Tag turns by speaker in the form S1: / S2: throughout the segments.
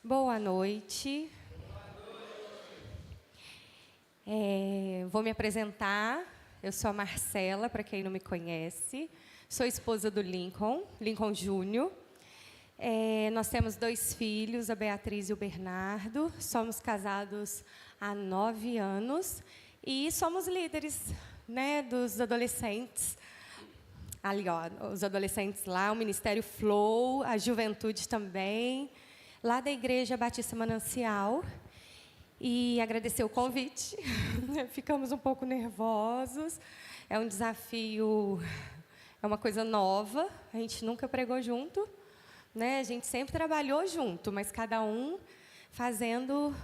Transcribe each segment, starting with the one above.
S1: Boa noite. Vou me apresentar. Eu sou a Marcela, para quem não me conhece. Sou esposa do Lincoln Júnior. Nós temos 2 filhos, a Beatriz e o Bernardo. Somos casados há 9 anos e somos líderes, né, dos adolescentes. Ali, ó, os adolescentes lá, o Ministério Flow, a juventude também, lá da Igreja Batista Manancial. E agradecer o convite. Ficamos um pouco nervosos. É um desafio, é uma coisa nova. A gente nunca pregou junto, né? A gente sempre trabalhou junto, mas cada um fazendo,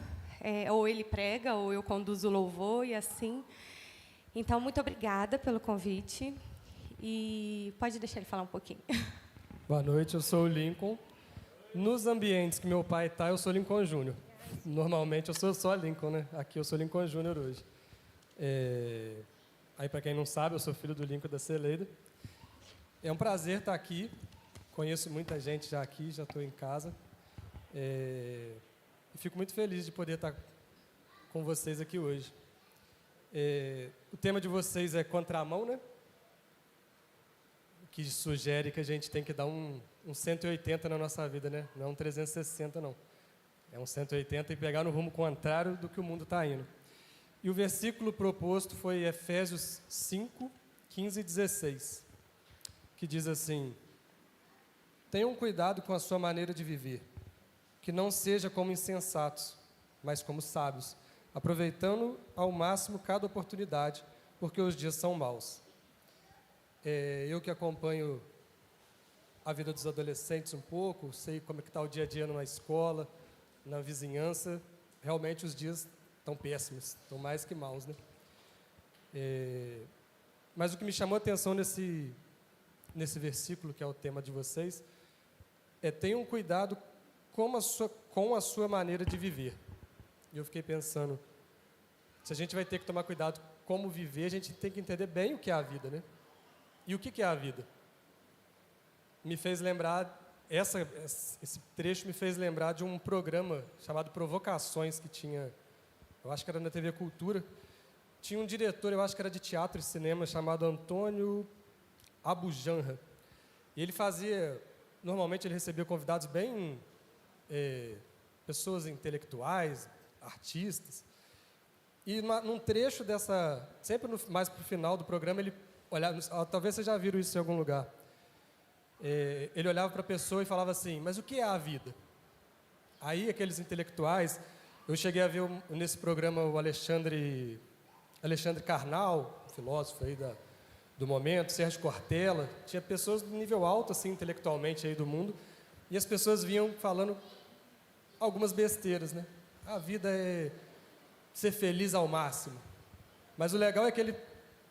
S1: ou ele prega, ou eu conduzo o louvor e assim. Então, muito obrigada pelo convite. E pode deixar ele falar um pouquinho.
S2: Boa noite, eu sou o Lincoln. Nos ambientes que meu pai está, eu sou Lincoln Júnior. Normalmente eu sou só Lincoln, né? Aqui eu sou Lincoln Júnior hoje. Aí, para quem não sabe, eu sou filho do Lincoln e da Celeida. É um prazer estar aqui. Conheço muita gente já aqui, já estou em casa. E fico muito feliz de poder estar com vocês aqui hoje. O tema de vocês é contramão, né? Que sugere que a gente tem que dar um 180 na nossa vida, né? Não é um 360, não. É um 180 e pegar no rumo contrário do que o mundo está indo. E o versículo proposto foi Efésios 5, 15 e 16, que diz assim: tenham cuidado com a sua maneira de viver, que não seja como insensatos, mas como sábios, aproveitando ao máximo cada oportunidade, porque os dias são maus. Eu que acompanho a vida dos adolescentes um pouco, sei como é que está o dia a dia numa escola, na vizinhança, realmente os dias estão péssimos, estão mais que maus, né? Mas o que me chamou a atenção nesse versículo, que é o tema de vocês, tenham cuidado com a sua maneira de viver. E eu fiquei pensando, se a gente vai ter que tomar cuidado como viver, a gente tem que entender bem o que é a vida, né? E o que é a vida? Me fez lembrar, esse trecho me fez lembrar de um programa chamado Provocações, que tinha, eu acho que era na TV Cultura. Tinha um diretor, eu acho que era de teatro e cinema, chamado Antônio Abujanra. E ele normalmente ele recebia convidados bem, pessoas intelectuais, artistas. E num trecho sempre mais para o final do programa, ele olhava, talvez vocês já viram isso em algum lugar. Ele olhava para a pessoa e falava assim: mas o que é a vida? Aí aqueles intelectuais, eu cheguei a ver nesse programa o Alexandre Carnal, filósofo aí do momento, Sérgio Cortella, tinha pessoas de nível alto assim intelectualmente aí do mundo, e as pessoas vinham falando algumas besteiras, né? A vida é ser feliz ao máximo. Mas o legal é que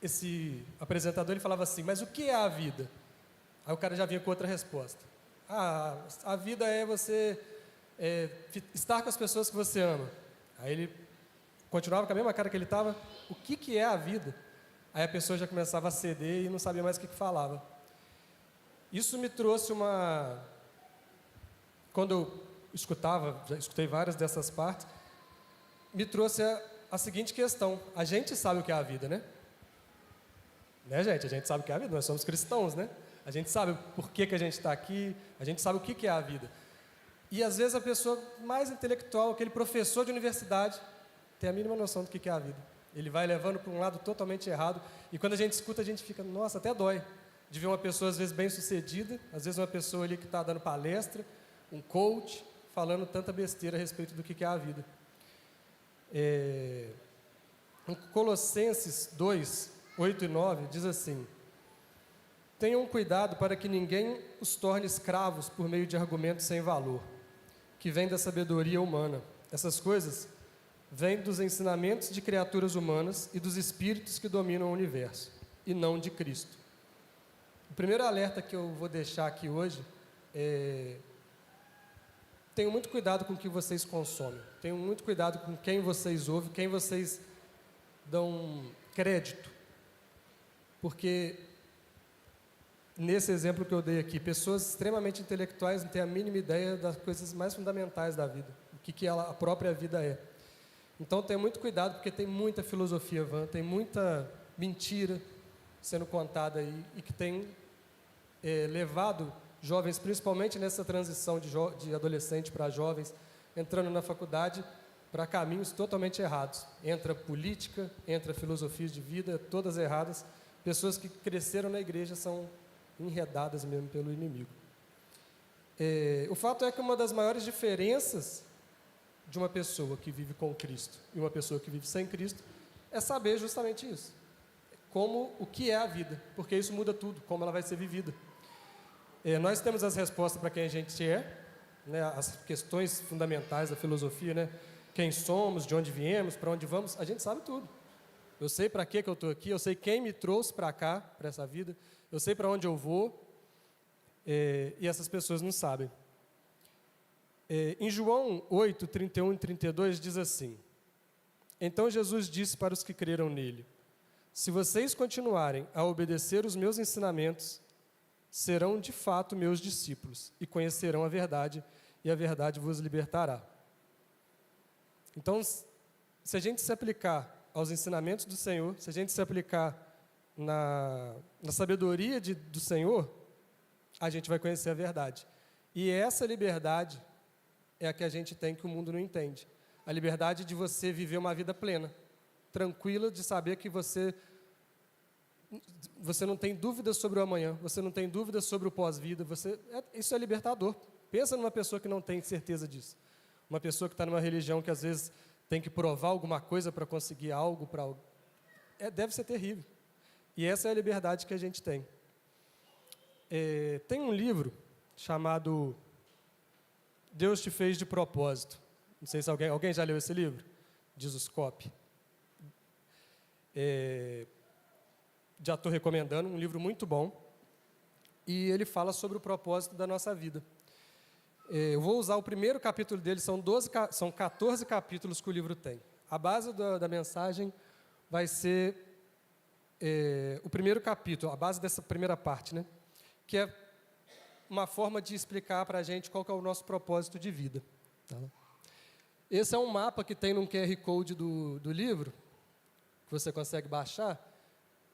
S2: esse apresentador, ele falava assim: mas o que é a vida? Aí o cara já vinha com outra resposta. A vida é você estar com as pessoas que você ama. Aí ele continuava com a mesma cara que ele estava: o que é a vida? Aí a pessoa já começava a ceder e não sabia mais o que falava. Isso me trouxe quando eu já escutei várias dessas partes, me trouxe a seguinte questão: a gente sabe o que é a vida, né? Né, gente? A gente sabe o que é a vida, nós somos cristãos, né? A gente sabe por que a gente está aqui, a gente sabe o que é a vida. E às vezes a pessoa mais intelectual, aquele professor de universidade, tem a mínima noção do que é a vida. Ele vai levando para um lado totalmente errado, e quando a gente escuta, a gente fica, nossa, até dói de ver uma pessoa às vezes bem sucedida, às vezes uma pessoa ali que está dando palestra, um coach, falando tanta besteira a respeito do que é a vida. Em Colossenses 2, 8 e 9, diz assim: tenham cuidado para que ninguém os torne escravos por meio de argumentos sem valor, que vêm da sabedoria humana. Essas coisas vêm dos ensinamentos de criaturas humanas e dos espíritos que dominam o universo, e não de Cristo. O primeiro alerta que eu vou deixar aqui hoje tenham muito cuidado com o que vocês consomem. Tenham muito cuidado com quem vocês ouvem, quem vocês dão crédito. Porque nesse exemplo que eu dei aqui, pessoas extremamente intelectuais não têm a mínima ideia das coisas mais fundamentais da vida, o que a própria vida é. Então, tenha muito cuidado, porque tem muita filosofia vã, tem muita mentira sendo contada aí, e que tem levado jovens, principalmente nessa transição de adolescente para jovens, entrando na faculdade, para caminhos totalmente errados. Entra política, entra filosofias de vida, todas erradas. Pessoas que cresceram na igreja são enredadas mesmo pelo inimigo. O fato é que uma das maiores diferenças de uma pessoa que vive com Cristo e uma pessoa que vive sem Cristo é saber justamente isso. O que é a vida, porque isso muda tudo, como ela vai ser vivida. Nós temos as respostas para quem a gente é, né, as questões fundamentais da filosofia, né, quem somos, de onde viemos, para onde vamos, a gente sabe tudo. Eu sei para que eu estou aqui, eu sei quem me trouxe para cá, para essa vida, eu sei para onde eu vou, e essas pessoas não sabem. Em João 8, 31 e 32 diz assim: Então Jesus disse para os que creram nele: Se vocês continuarem a obedecer os meus ensinamentos, serão de fato meus discípulos e conhecerão a verdade, e a verdade vos libertará. Então, se a gente se aplicar aos ensinamentos do Senhor, se a gente se aplicar na sabedoria do Senhor, a gente vai conhecer a verdade. E essa liberdade é a que a gente tem, que o mundo não entende. A liberdade de você viver uma vida plena, tranquila, de saber que você não tem dúvidas sobre o amanhã, você não tem dúvidas sobre o pós-vida, isso é libertador. Pensa numa pessoa que não tem certeza disso. Uma pessoa que está numa religião que às vezes tem que provar alguma coisa para conseguir algo, deve ser terrível. E essa é a liberdade que a gente tem. Tem um livro chamado Deus te fez de propósito. Não sei se alguém já leu esse livro? Diz o Scop. Já estou recomendando, um livro muito bom. E ele fala sobre o propósito da nossa vida. Eu vou usar o primeiro capítulo dele, são 14 capítulos que o livro tem. A base da mensagem vai ser o primeiro capítulo, a base dessa primeira parte, né? Que é uma forma de explicar para a gente qual que é o nosso propósito de vida. Tá? Esse é um mapa que tem num QR Code do livro, que você consegue baixar,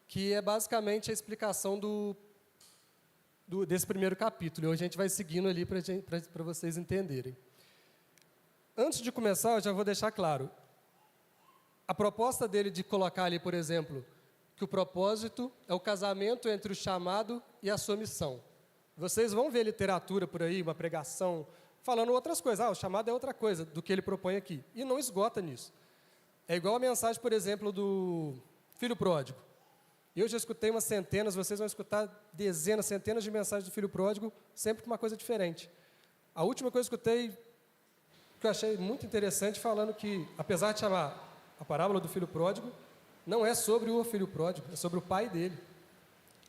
S2: que é basicamente a explicação desse primeiro capítulo. E hoje a gente vai seguindo ali para vocês entenderem. Antes de começar, eu já vou deixar claro. A proposta dele de colocar ali, por exemplo, que o propósito é o casamento entre o chamado e a sua missão. Vocês vão ver literatura por aí, uma pregação, falando outras coisas. O chamado é outra coisa do que ele propõe aqui. E não esgota nisso. É igual a mensagem, por exemplo, do filho pródigo. Eu já escutei umas centenas, vocês vão escutar dezenas, centenas de mensagens do filho pródigo, sempre com uma coisa diferente. A última coisa que eu escutei, que eu achei muito interessante, falando que, apesar de chamar a parábola do filho pródigo, não é sobre o filho pródigo, é sobre o pai dele.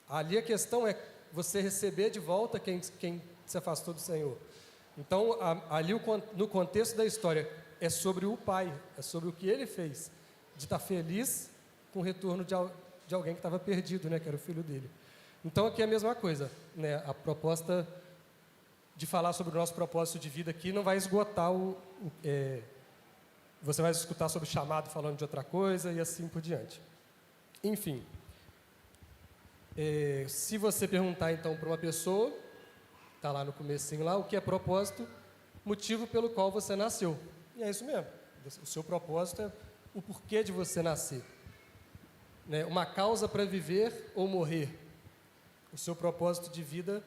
S2: Ali a questão é você receber de volta quem se afastou do Senhor. Então, ali no contexto da história, é sobre o pai, é sobre o que ele fez, de estar feliz com o retorno de alguém que estava perdido, né, que era o filho dele. Então, aqui é a mesma coisa, né, a proposta de falar sobre o nosso propósito de vida aqui não vai esgotar você vai escutar sobre o chamado falando de outra coisa e assim por diante. Enfim, se você perguntar então para uma pessoa, está lá no comecinho lá, o que é propósito, motivo pelo qual você nasceu. E é isso mesmo, o seu propósito é o porquê de você nascer. Uma causa para viver ou morrer. O seu propósito de vida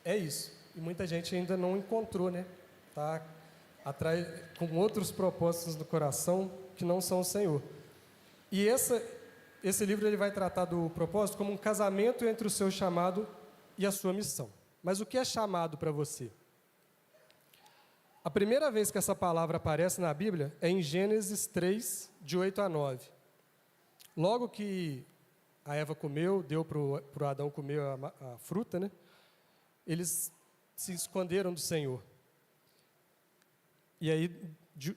S2: é isso. E muita gente ainda não encontrou, né? Está atrás, com outros propósitos no coração que não são o Senhor. E esse livro ele vai tratar do propósito como um casamento entre o seu chamado e a sua missão. Mas o que é chamado para você? A primeira vez que essa palavra aparece na Bíblia é em Gênesis 3, de 8 a 9. Logo que a Eva comeu, deu para o Adão comer a fruta, né? Eles se esconderam do Senhor. E aí,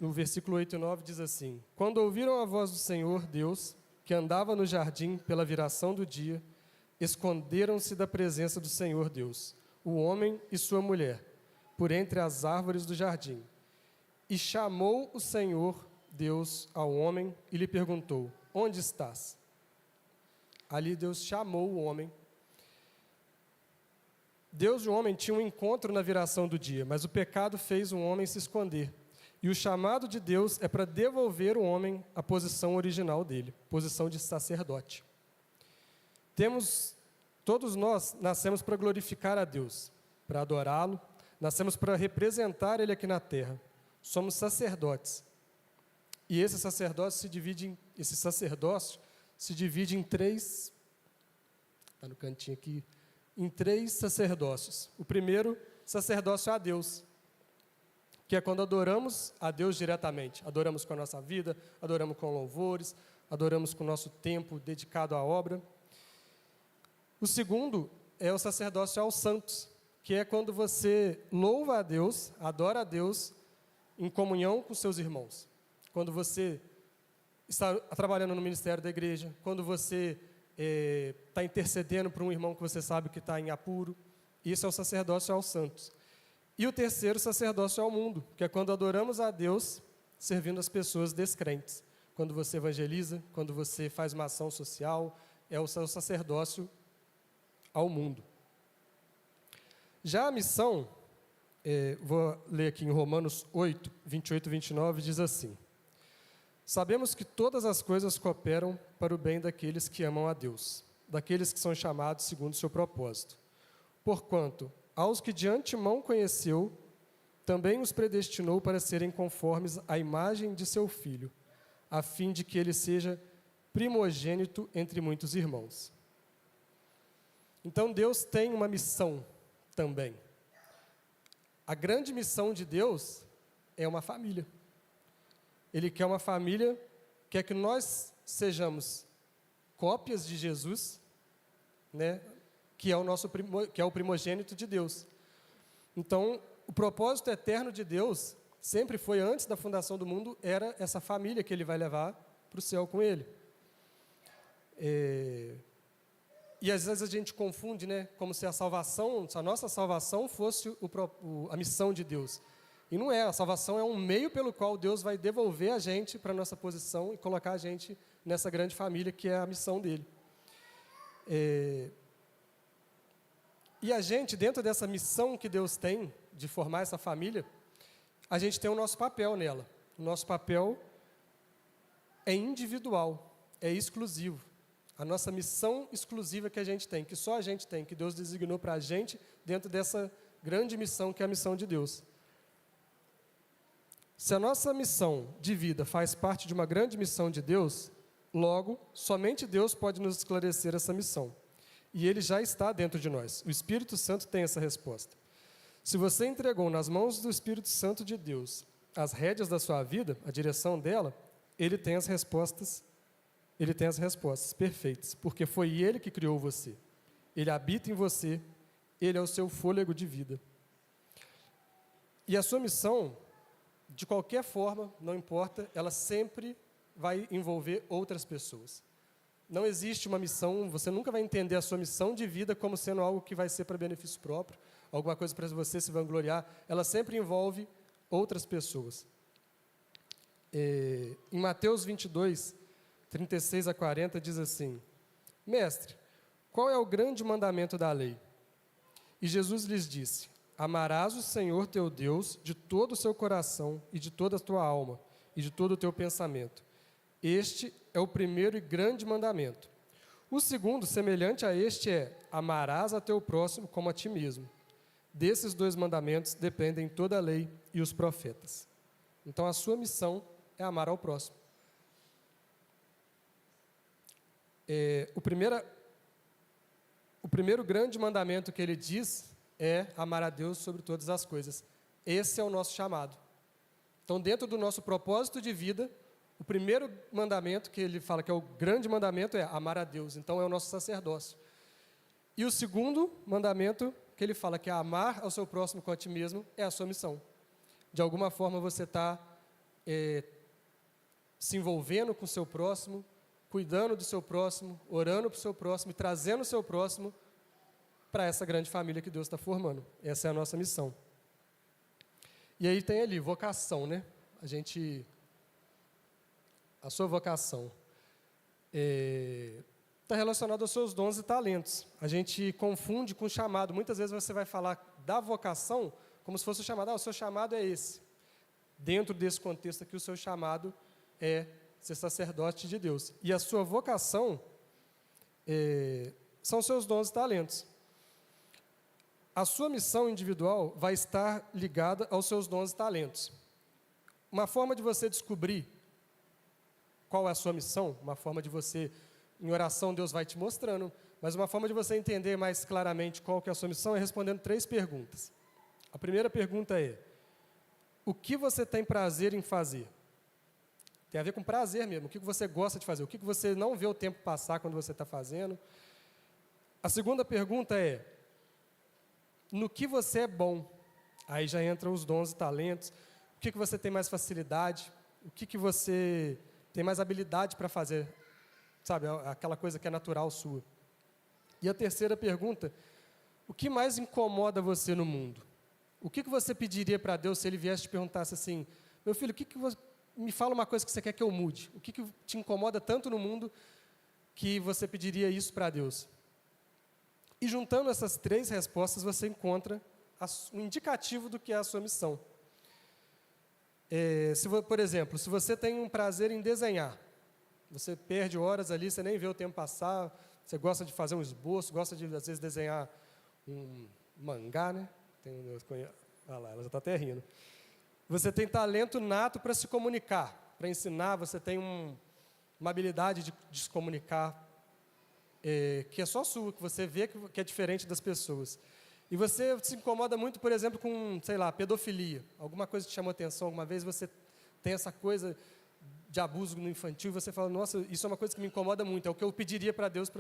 S2: no versículo 8 e 9 diz assim: Quando ouviram a voz do Senhor, Deus, que andava no jardim pela viração do dia, esconderam-se da presença do Senhor Deus, o homem e sua mulher, por entre as árvores do jardim. E chamou o Senhor Deus ao homem e lhe perguntou: onde estás? Ali Deus chamou o homem. Deus e o homem tinham um encontro na viração do dia, mas o pecado fez o homem se esconder. E o chamado de Deus é para devolver o homem à posição original dele, posição de sacerdote. Todos nós nascemos para glorificar a Deus, para adorá-lo, nascemos para representar Ele aqui na terra. Somos sacerdotes. E esse sacerdócio se divide em três, está no cantinho aqui, em três sacerdócios. O primeiro, sacerdócio a Deus, que é quando adoramos a Deus diretamente. Adoramos com a nossa vida, adoramos com louvores, adoramos com o nosso tempo dedicado à obra. O segundo é o sacerdócio aos santos, que é quando você louva a Deus, adora a Deus em comunhão com seus irmãos. Quando você está trabalhando no ministério da igreja, quando você está intercedendo por um irmão que você sabe que está em apuro. Isso é o sacerdócio aos santos. E o terceiro, sacerdócio ao mundo, que é quando adoramos a Deus servindo as pessoas descrentes. Quando você evangeliza, quando você faz uma ação social, é o seu sacerdócio ao mundo. Já a missão, vou ler aqui em Romanos 8, 28 e 29, diz assim: sabemos que todas as coisas cooperam para o bem daqueles que amam a Deus, daqueles que são chamados segundo o seu propósito. Porquanto, aos que de antemão conheceu, também os predestinou para serem conformes à imagem de seu Filho, a fim de que ele seja primogênito entre muitos irmãos. Então, Deus tem uma missão também. A grande missão de Deus é uma família. Ele quer uma família, quer que nós sejamos cópias de Jesus, né, que é o primogênito de Deus. Então, o propósito eterno de Deus, sempre foi antes da fundação do mundo, era essa família que Ele vai levar para o céu com Ele. E às vezes a gente confunde, né, como se a nossa salvação fosse a missão de Deus. E não é, a salvação é um meio pelo qual Deus vai devolver a gente para a nossa posição e colocar a gente nessa grande família que é a missão dele. E a gente, dentro dessa missão que Deus tem, de formar essa família, a gente tem o nosso papel nela. O nosso papel é individual, é exclusivo. A nossa missão exclusiva que a gente tem, que só a gente tem, que Deus designou para a gente, dentro dessa grande missão que é a missão de Deus. Se a nossa missão de vida faz parte de uma grande missão de Deus, logo, somente Deus pode nos esclarecer essa missão. E Ele já está dentro de nós. O Espírito Santo tem essa resposta. Se você entregou nas mãos do Espírito Santo de Deus as rédeas da sua vida, a direção dela, Ele tem as respostas perfeitas, porque foi Ele que criou você. Ele habita em você, Ele é o seu fôlego de vida. E a sua missão, de qualquer forma, não importa, ela sempre vai envolver outras pessoas. Não existe uma missão, você nunca vai entender a sua missão de vida como sendo algo que vai ser para benefício próprio, alguma coisa para você se vangloriar. Ela sempre envolve outras pessoas. Em Mateus 22, 36 a 40, diz assim: Mestre, qual é o grande mandamento da lei? E Jesus lhes disse: amarás o Senhor teu Deus de todo o seu coração e de toda a tua alma e de todo o teu pensamento. Este é o primeiro e grande mandamento. O segundo, semelhante a este, é: amarás a teu próximo como a ti mesmo. Desses dois mandamentos dependem toda a lei e os profetas. Então, a sua missão é amar ao próximo. O primeiro grande mandamento que ele diz é amar a Deus sobre todas as coisas. Esse é o nosso chamado. Então, dentro do nosso propósito de vida, o primeiro mandamento que ele fala que é o grande mandamento é amar a Deus. Então, é o nosso sacerdócio. E o segundo mandamento que ele fala que é amar ao seu próximo com a ti mesmo é a sua missão. De alguma forma, você está se envolvendo com o seu próximo, cuidando do seu próximo, orando para o seu próximo e trazendo o seu próximo para essa grande família que Deus está formando. Essa é a nossa missão. E aí tem ali, vocação, né? A sua vocação está relacionada aos seus dons e talentos. A gente confunde com chamado. Muitas vezes você vai falar da vocação como se fosse o chamado. O seu chamado é esse. Dentro desse contexto aqui, o seu chamado é ser sacerdote de Deus. E a sua vocação são os seus dons e talentos. A sua missão individual vai estar ligada aos seus dons e talentos. Uma forma de você descobrir qual é a sua missão, uma forma de você, em oração, Deus vai te mostrando, mas uma forma de você entender mais claramente qual que é a sua missão é respondendo 3 perguntas. A primeira pergunta é: o que você tem prazer em fazer? Tem a ver com prazer mesmo, o que você gosta de fazer, o que você não vê o tempo passar quando você está fazendo. A segunda pergunta é: no que você é bom? Aí já entram os dons e talentos. O que você tem mais facilidade? O que você tem mais habilidade para fazer? Sabe, aquela coisa que é natural sua. E a terceira pergunta: o que mais incomoda você no mundo? O que você pediria para Deus se Ele viesse e te perguntasse assim: meu filho, me fala uma coisa que você quer que eu mude? O que te incomoda tanto no mundo que você pediria isso para Deus? E juntando essas 3 respostas, você encontra um indicativo do que é a sua missão. Por exemplo, se você tem um prazer em desenhar, você perde horas ali, você nem vê o tempo passar, você gosta de fazer um esboço, gosta de, às vezes, desenhar um mangá, né? Olha lá, ela já está até rindo. Você tem talento nato para se comunicar, para ensinar, você tem uma habilidade de se comunicar, que é só sua, que você vê que é diferente das pessoas. E você se incomoda muito, por exemplo, com, sei lá, pedofilia. Alguma coisa te chamou atenção, alguma vez você tem essa coisa de abuso no infantil, e você fala: nossa, isso é uma coisa que me incomoda muito, é o que eu pediria para Deus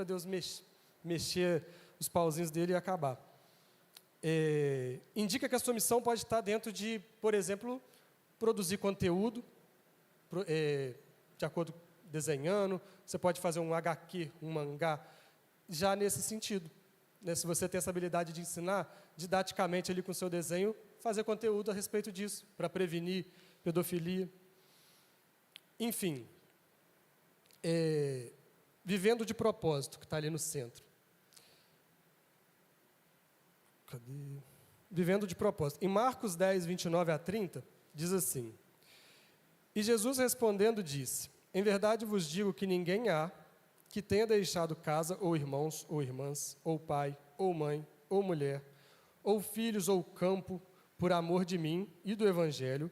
S2: mexer os pauzinhos dele e acabar. Indica que a sua missão pode estar dentro de, por exemplo, produzir conteúdo, de acordo com desenhando, você pode fazer um HQ, um mangá, já nesse sentido. Né? Se você tem essa habilidade de ensinar, didaticamente ali com o seu desenho, fazer conteúdo a respeito disso, para prevenir pedofilia. Enfim, vivendo de propósito, que está ali no centro. Cadê? Vivendo de propósito. Em Marcos 10, 29 a 30, diz assim: e Jesus respondendo disse: em verdade vos digo que ninguém há que tenha deixado casa, ou irmãos, ou irmãs, ou pai, ou mãe, ou mulher, ou filhos, ou campo, por amor de mim e do Evangelho,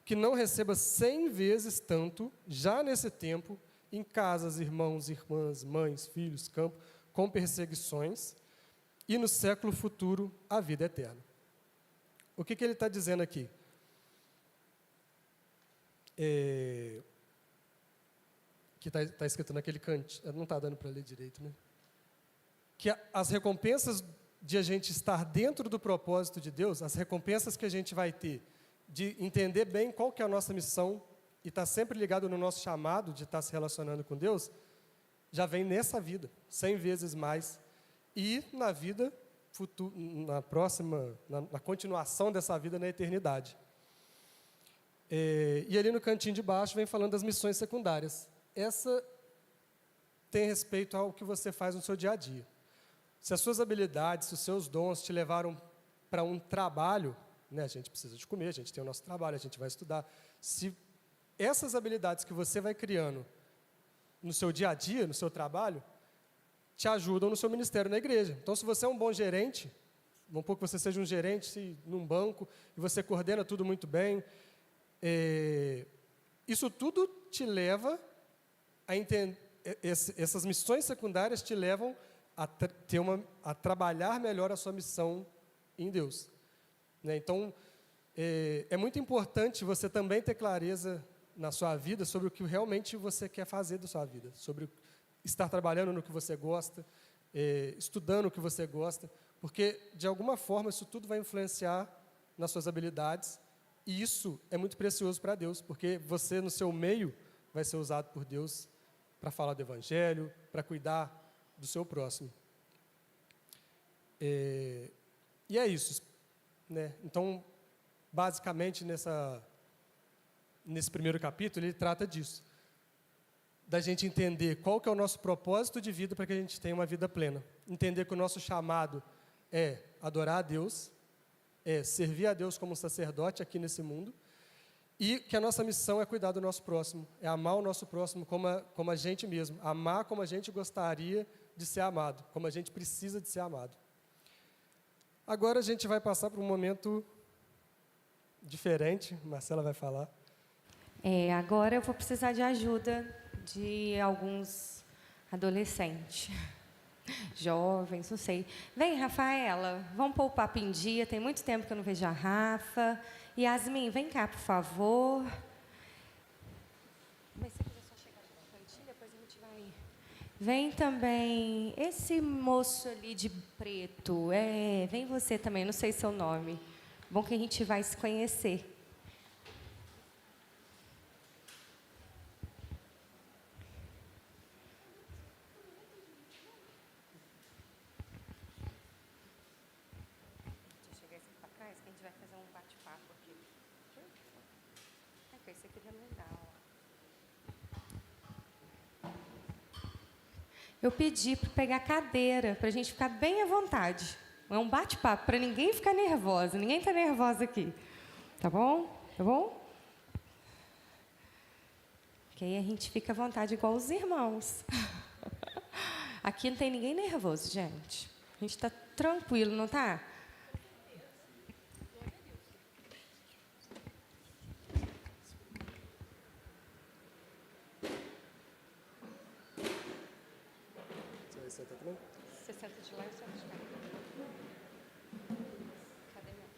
S2: que não receba 100 vezes tanto, já nesse tempo, em casas, irmãos, irmãs, mães, filhos, campo, com perseguições, e no século futuro, a vida eterna. O que ele está dizendo aqui? Que está escrito naquele canto, não está dando para ler direito, né? Que as recompensas de a gente estar dentro do propósito de Deus, as recompensas que a gente vai ter de entender bem qual que é a nossa missão e estar sempre ligado no nosso chamado de estar se relacionando com Deus, já vem nessa vida, 100 vezes mais, e na vida futura, na próxima, na continuação dessa vida na eternidade. E ali no cantinho de baixo vem falando das missões secundárias. Essa tem respeito ao que você faz no seu dia a dia. Se as suas habilidades, se os seus dons te levaram para um trabalho, né, a gente precisa de comer, a gente tem o nosso trabalho, a gente vai estudar. Se essas habilidades que você vai criando no seu dia a dia, no seu trabalho, te ajudam no seu ministério na igreja. Então, se você é um bom gerente, vamos supor que você seja um gerente num banco, e você coordena tudo muito bem, isso tudo te leva a entender, essas missões secundárias te levam a trabalhar melhor a sua missão em Deus. Né? Então, é muito importante você também ter clareza na sua vida sobre o que realmente você quer fazer da sua vida, sobre estar trabalhando no que você gosta, estudando o que você gosta, porque, de alguma forma, isso tudo vai influenciar nas suas habilidades, e isso é muito precioso para Deus, porque você, no seu meio, vai ser usado por Deus para falar do Evangelho, para cuidar do seu próximo. E é isso, né? Então, basicamente, nesse primeiro capítulo, ele trata disso, da gente entender qual que é o nosso propósito de vida para que a gente tenha uma vida plena. Entender que o nosso chamado é adorar a Deus, é servir a Deus como sacerdote aqui nesse mundo, e que a nossa missão é cuidar do nosso próximo, é amar o nosso próximo como a gente mesmo, amar como a gente gostaria de ser amado, como a gente precisa de ser amado. Agora a gente vai passar por um momento diferente, Marcela vai falar.
S1: Agora eu vou precisar de ajuda de alguns adolescentes, jovens, não sei. Vem, Rafaela, vamos pôr o papo em dia, tem muito tempo que eu não vejo a Rafa. Yasmin, vem cá, por favor. Mas se quiser só chegar no cantinho, depois a gente vai... Vem também esse moço ali de preto. Vem você também, não sei seu nome. Bom que a gente vai se conhecer. Deixa eu chegar esse aqui para trás, que a gente vai fazer um bate-papo aqui. Esse aqui é legal. Eu pedi para pegar cadeira, para a gente ficar bem à vontade. É um bate-papo, para ninguém ficar nervosa. Ninguém está nervosa aqui. Tá bom? Tá bom? Que aí a gente fica à vontade igual os irmãos. Aqui não tem ninguém nervoso, gente. A gente está tranquilo, não está?
S2: Você senta também?
S1: Você senta de lá e eu sento de cá. Cadê meu?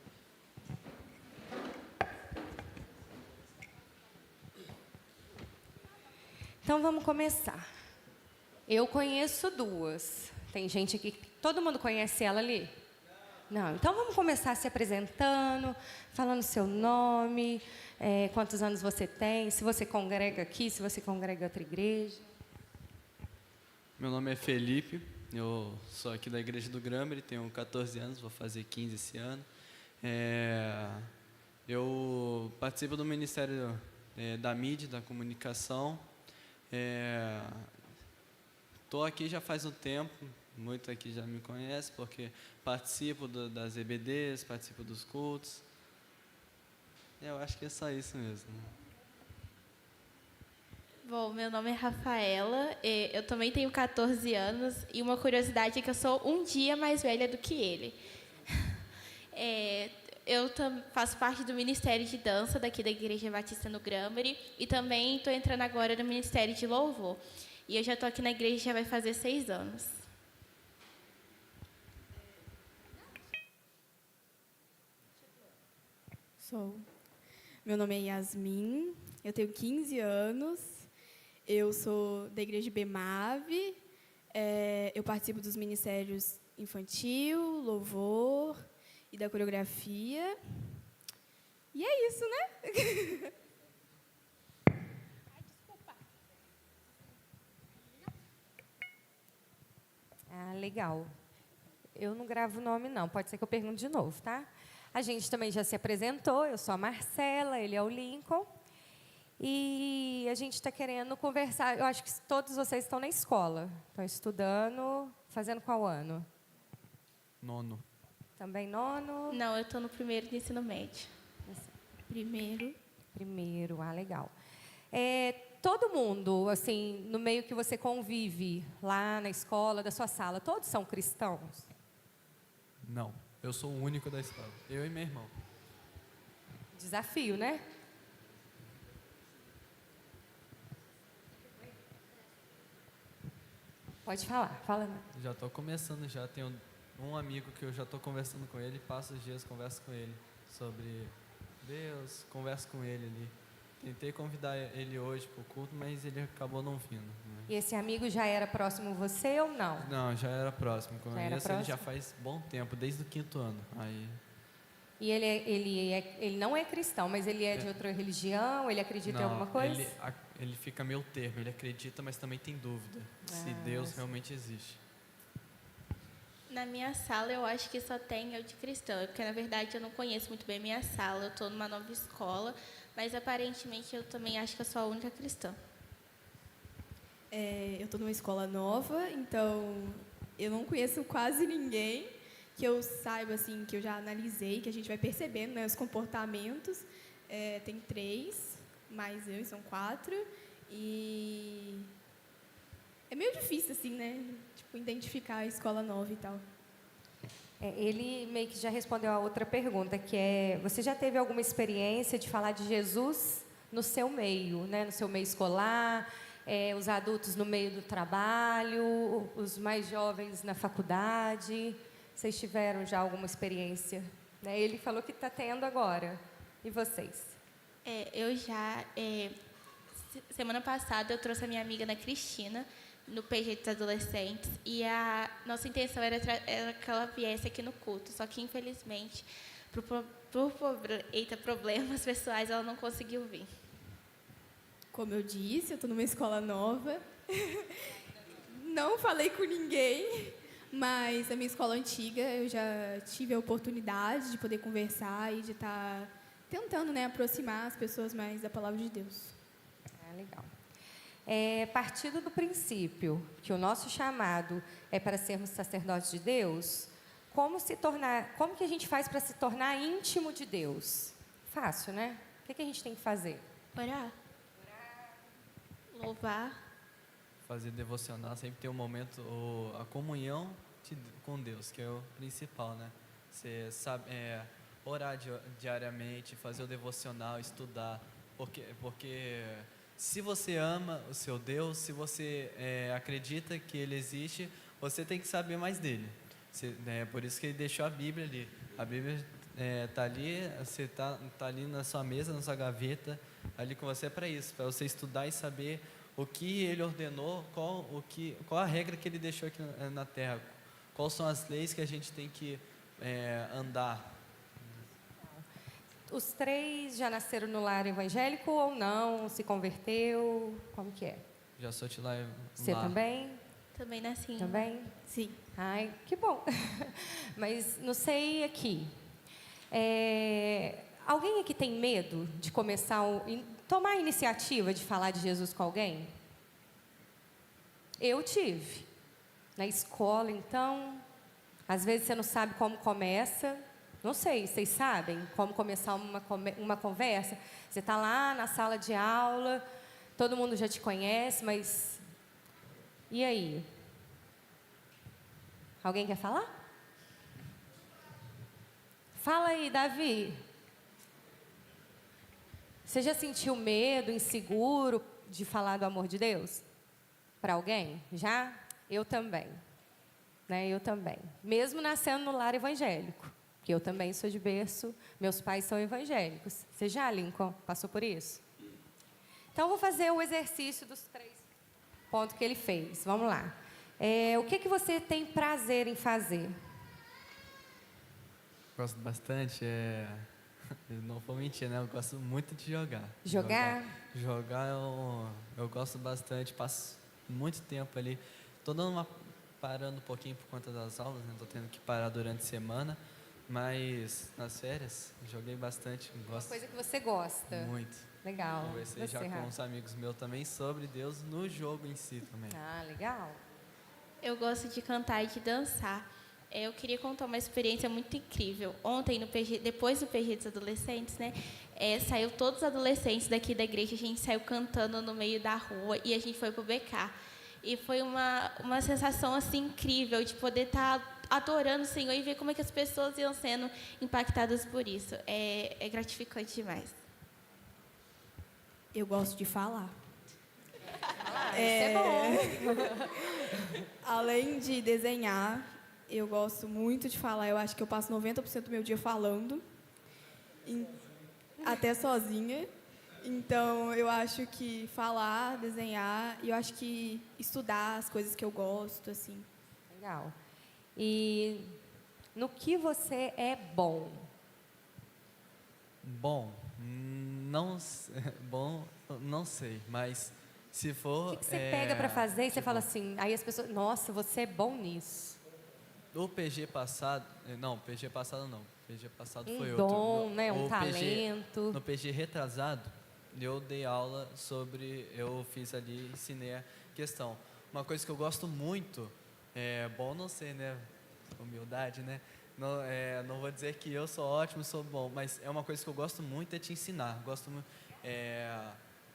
S1: Então, vamos começar. Eu conheço duas. Tem gente aqui... Todo mundo conhece ela ali? Não. Então, vamos começar se apresentando, falando seu nome, quantos anos você tem, se você congrega aqui, se você congrega em outra igreja.
S3: Meu nome é Felipe, eu sou aqui da Igreja do Grammer, tenho 14 anos, vou fazer 15 esse ano. Eu participo do Ministério da Mídia, da Comunicação. Estou aqui já faz um tempo, muito aqui já me conhece, porque participo das EBDs, participo dos cultos. Eu acho que é só isso mesmo.
S4: Bom, meu nome é Rafaela, eu também tenho 14 anos e uma curiosidade é que eu sou um dia mais velha do que ele. Eu faço parte do Ministério de Dança daqui da Igreja Batista no Grammer e também estou entrando agora no Ministério de Louvor. E eu já estou aqui na igreja já vai fazer 6 anos.
S5: Meu nome é Yasmin, eu tenho 15 anos. Eu sou da Igreja BEMAVE, eu participo dos ministérios infantil, louvor e da coreografia. E é isso, né?
S1: Legal. Eu não gravo o nome, não. Pode ser que eu pergunte de novo, tá? A gente também já se apresentou. Eu sou a Marcela, ele é o Lincoln. E a gente está querendo conversar. Eu acho que todos vocês estão na escola. Estão estudando, fazendo qual ano?
S3: Nono.
S1: Também nono?
S4: Não, eu estou no primeiro de ensino médio.
S5: Primeiro.
S1: Primeiro, legal. Todo mundo, assim, no meio que você convive, lá na escola, da sua sala, todos são cristãos?
S3: Não, eu sou o único da escola, eu e meu irmão.
S1: Desafio, né? Pode falar, fala.
S3: Já estou começando, já tenho um amigo que eu já estou conversando com ele, passo os dias, converso com ele sobre Deus, converso com ele ali. Tentei convidar ele hoje para o culto, mas ele acabou não vindo. Né?
S1: E esse amigo já era próximo a você ou não?
S3: Não, já era próximo. Conheço ele já
S1: próximo?
S3: faz bom tempo, desde o 5º ano. Aí,
S1: E ele não é cristão, mas ele é de outra religião? Ele acredita em
S3: não,
S1: alguma coisa?
S3: ele fica meio termo, ele acredita, mas também tem dúvida se Deus realmente existe.
S4: Na minha sala, eu acho que só tem eu de cristã, porque, na verdade, eu não conheço muito bem a minha sala, eu estou numa nova escola, mas, aparentemente, eu também acho que eu sou a única cristã.
S5: Eu estou numa escola nova, então eu não conheço quase ninguém que eu saiba, assim, que eu já analisei, que a gente vai percebendo, né, os comportamentos. Tem 3, mais eu, são 4. E é meio difícil, assim, né, tipo, identificar a escola nova e tal.
S1: Ele meio que já respondeu a outra pergunta, que é: você já teve alguma experiência de falar de Jesus no seu meio, né, no seu meio escolar? Os adultos no meio do trabalho, os mais jovens na faculdade. Vocês tiveram já alguma experiência? Né? Ele falou que está tendo agora. E vocês?
S4: Eu já... semana passada, eu trouxe a minha amiga Ana Cristina no PG dos adolescentes, e a nossa intenção era que ela viesse aqui no culto, só que, infelizmente, por problemas pessoais, ela não conseguiu vir.
S5: Como eu disse, eu estou numa escola nova. Não falei com ninguém, mas a minha escola antiga eu já tive a oportunidade de poder conversar e de estar tentando, né, aproximar as pessoas mais da palavra de Deus.
S1: Legal. Partindo do princípio que o nosso chamado é para sermos sacerdotes de Deus, como que a gente faz para se tornar íntimo de Deus? Fácil, né? O que a gente tem que fazer?
S4: Orar. Louvar.
S3: Fazer devocional, sempre ter um momento, a comunhão com Deus, que é o principal, né? Você sabe, orar diariamente, fazer o devocional, estudar, porque se você ama o seu Deus, se você acredita que Ele existe, você tem que saber mais dele. Por isso que Ele deixou a Bíblia ali. A Bíblia está ali, você está ali na sua mesa, na sua gaveta, ali com você para isso, para você estudar e saber o que Ele ordenou, qual a regra que Ele deixou aqui na Terra, quais são as leis que a gente tem que andar.
S1: Os 3 já nasceram no lar evangélico ou não? Se converteu? Como que é?
S3: Já sou de lá.
S1: Você também?
S4: Também nasci.
S1: Também?
S5: Sim.
S1: Ai, que bom. Mas não sei aqui. Alguém aqui tem medo de tomar a iniciativa de falar de Jesus com alguém? Eu tive. Na escola, então, às vezes você não sabe como começa. Não sei, vocês sabem como começar uma conversa? Você está lá na sala de aula, todo mundo já te conhece, mas... E aí? Alguém quer falar? Fala aí, Davi. Você já sentiu medo, inseguro de falar do amor de Deus? Para alguém? Já? Eu também. Né? Eu também. Mesmo nascendo no lar evangélico. Que eu também sou de berço, meus pais são evangélicos. Você já, Lincoln, passou por isso? Então, eu vou fazer o exercício dos 3 pontos que ele fez. Vamos lá. O que você tem prazer em fazer?
S3: Gosto bastante, eu não vou mentir, né? Eu gosto muito de jogar.
S1: Jogar?
S3: Jogar eu gosto bastante, passo muito tempo ali. Estou parando um pouquinho por conta das aulas, né? Estou tendo que parar durante a semana. Mas nas férias, joguei bastante. Gosto.
S1: Uma coisa que você gosta.
S3: Muito.
S1: Legal.
S3: Conversei já com uns amigos meus também sobre Deus no jogo em si também.
S1: Ah, legal.
S4: Eu gosto de cantar e de dançar. Eu queria contar uma experiência muito incrível. Ontem, depois do PG dos adolescentes, né, saiu todos os adolescentes daqui da igreja, a gente saiu cantando no meio da rua e a gente foi pro BK. E foi uma sensação assim incrível de poder estar adorando o Senhor e ver como é que as pessoas iam sendo impactadas por isso. É gratificante demais.
S5: Eu gosto de falar.
S1: Isso é bom.
S5: Além de desenhar, eu gosto muito de falar. Eu acho que eu passo 90% do meu dia falando, até sozinha. Então, eu acho que falar, desenhar, e eu acho que estudar as coisas que eu gosto, assim.
S1: Legal. E no que você é bom?
S3: Bom, não bom Eu não sei, mas se for...
S1: O que você pega para fazer e você
S3: tipo,
S1: fala assim, aí as pessoas, nossa, você é bom nisso.
S3: O PG passado... Não, PG passado não. PG passado foi
S1: Um
S3: outro.
S1: dom, né? Um
S3: O
S1: talento.
S3: No PG retrasado, eu dei aula sobre... Eu fiz ali, ensinei a questão. Uma coisa que eu gosto muito, é bom não ser, né? Humildade, né? Não, não vou dizer que eu sou ótimo, sou bom, mas é uma coisa que eu gosto muito, é te ensinar. Gosto muito,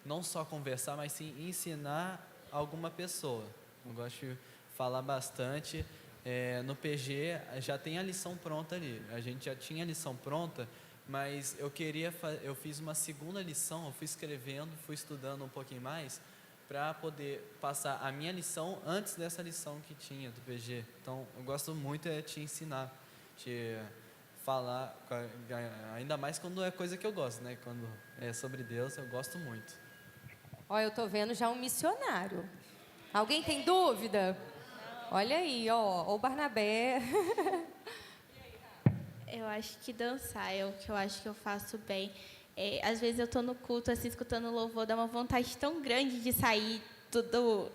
S3: não só conversar, mas sim ensinar alguma pessoa. Eu gosto de falar bastante. No PG já tem a lição pronta ali. A gente já tinha a lição pronta, mas eu fiz uma segunda lição, eu fui escrevendo, fui estudando um pouquinho mais para poder passar a minha lição antes dessa lição que tinha do PG. Então, eu gosto muito de te ensinar, te falar, ainda mais quando é coisa que eu gosto, né? Quando é sobre Deus, eu gosto muito.
S1: Ó, eu tô vendo já um missionário. Alguém tem dúvida? Olha aí, ó, o Barnabé.
S4: Eu acho que dançar é o que eu acho que eu faço bem. Às vezes eu estou no culto, assim, escutando louvor, dá uma vontade tão grande de sair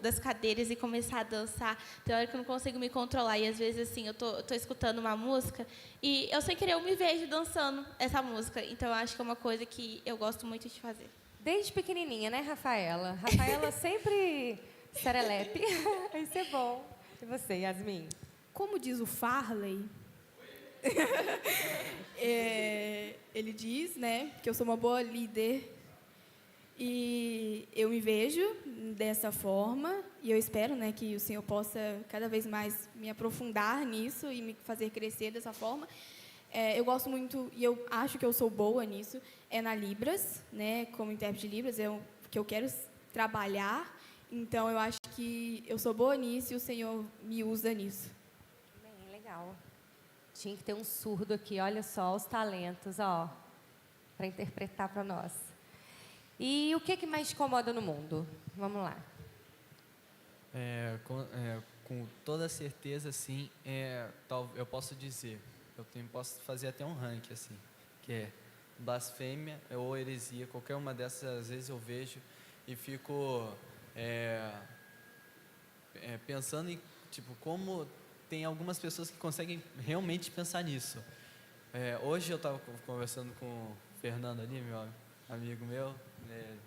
S4: das cadeiras e começar a dançar. Tem hora que eu não consigo me controlar. E às vezes, assim, eu tô escutando uma música e eu, sem querer, eu me vejo dançando essa música. Então, eu acho que é uma coisa que eu gosto muito de fazer.
S1: Desde pequenininha, né, Rafaela? Rafaela sempre serelepe. Isso é bom. E você, Yasmin?
S5: Como diz o Farley, ele diz, né, que eu sou uma boa líder e eu me vejo dessa forma e eu espero, né, que o Senhor possa cada vez mais me aprofundar nisso e me fazer crescer dessa forma. Eu gosto muito e eu acho que eu sou boa nisso, na Libras, né, como intérprete de Libras, que eu quero trabalhar. Então, eu acho que eu sou boa nisso e o Senhor me usa nisso.
S1: Bem, legal. Tinha que ter um surdo aqui, olha só os talentos, ó, para interpretar para nós. E o que mais te incomoda no mundo? Vamos lá.
S3: Com toda certeza, sim, eu posso dizer, posso fazer até um ranking, assim, que é blasfêmia ou heresia, qualquer uma dessas, às vezes eu vejo e fico pensando em, tipo, como tem algumas pessoas que conseguem realmente pensar nisso. Hoje eu estava conversando com o Fernando ali, meu amigo meu,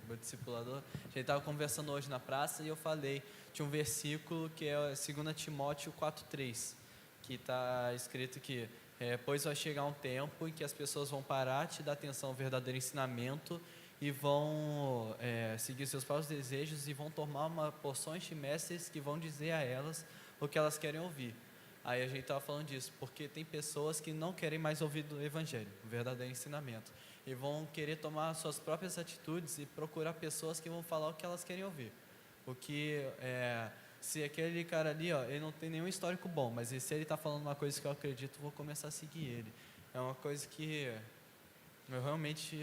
S3: meu discipulador. A gente estava conversando hoje na praça e eu falei de um versículo que é 2 Timóteo 4:3, que está escrito que pois vai chegar um tempo em que as pessoas vão parar de dar atenção ao verdadeiro ensinamento e vão seguir seus próprios desejos e vão tomar porções de mestres que vão dizer a elas o que elas querem ouvir. Aí a gente estava falando disso, porque tem pessoas que não querem mais ouvir do Evangelho, o verdadeiro ensinamento, e vão querer tomar suas próprias atitudes e procurar pessoas que vão falar o que elas querem ouvir. Se aquele cara ali, ó, ele não tem nenhum histórico bom, mas se ele está falando uma coisa que eu acredito, eu vou começar a seguir ele. É uma coisa que eu realmente...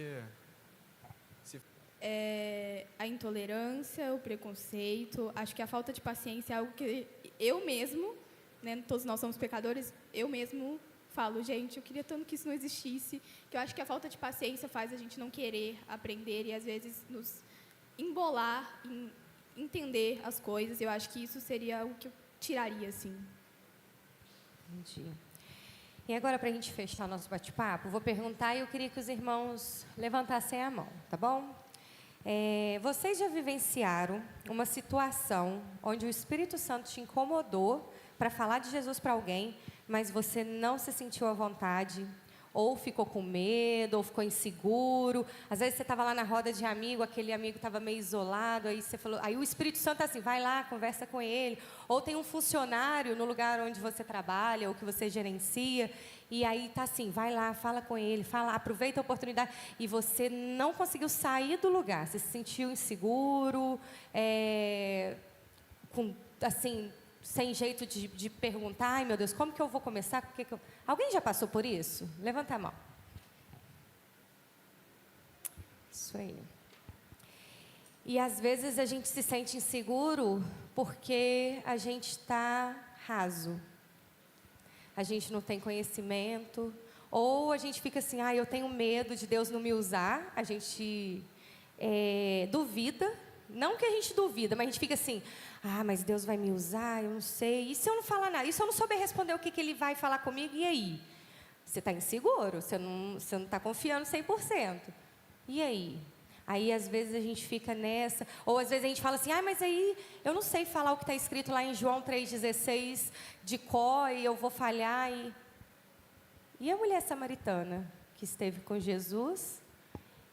S5: A intolerância, o preconceito, acho que a falta de paciência é algo que eu mesmo, né, todos nós somos pecadores, eu mesmo falo, gente, eu queria tanto que isso não existisse, que eu acho que a falta de paciência faz a gente não querer aprender e às vezes nos embolar em entender as coisas. Eu acho que isso seria o que eu tiraria, assim.
S1: Entendi. E agora, para a gente fechar nosso bate-papo, vou perguntar e eu queria que os irmãos levantassem a mão, tá bom? Vocês já vivenciaram uma situação onde o Espírito Santo te incomodou para falar de Jesus para alguém, mas você não se sentiu à vontade, ou ficou com medo, ou ficou inseguro? Às vezes você estava lá na roda de amigo, aquele amigo estava meio isolado, aí você falou, aí o Espírito Santo assim, vai lá, conversa com ele. Ou tem um funcionário no lugar onde você trabalha, ou que você gerencia, e aí tá assim, vai lá, fala com ele, aproveita a oportunidade, e você não conseguiu sair do lugar, você se sentiu inseguro, assim, sem jeito de perguntar, ai meu Deus, como que eu vou começar? Alguém já passou por isso? Levanta a mão. Isso aí. E às vezes a gente se sente inseguro porque a gente está raso. A gente não tem conhecimento, ou a gente fica assim, eu tenho medo de Deus não me usar. A gente duvida. Não que a gente duvida, mas a gente fica assim, mas Deus vai me usar, eu não sei. E se eu não falar nada? E se eu não souber responder o que Ele vai falar comigo, e aí? Você está inseguro, você não está confiando 100%. E aí? Aí, às vezes, a gente fica nessa. Ou, às vezes, a gente fala assim, mas aí eu não sei falar o que está escrito lá em João 3,16 de cor, e eu vou falhar. E a mulher samaritana, que esteve com Jesus,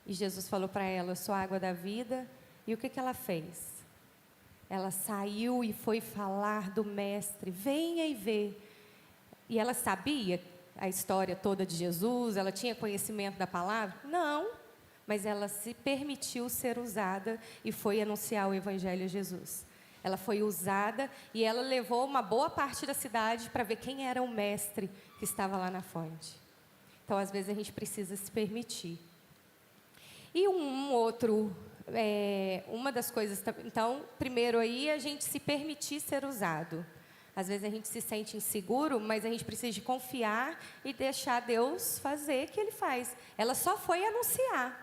S1: e Jesus falou para ela, eu sou a água da vida. E o que ela fez? Ela saiu e foi falar do Mestre, venha e vê. E ela sabia a história toda de Jesus? Ela tinha conhecimento da palavra? Não, mas ela se permitiu ser usada e foi anunciar o Evangelho a Jesus. Ela foi usada e ela levou uma boa parte da cidade para ver quem era o Mestre que estava lá na fonte. Então, às vezes, a gente precisa se permitir. E uma das coisas, então, primeiro aí, a gente se permitir ser usado. Às vezes a gente se sente inseguro, mas a gente precisa de confiar e deixar Deus fazer o que Ele faz. Ela só foi anunciar.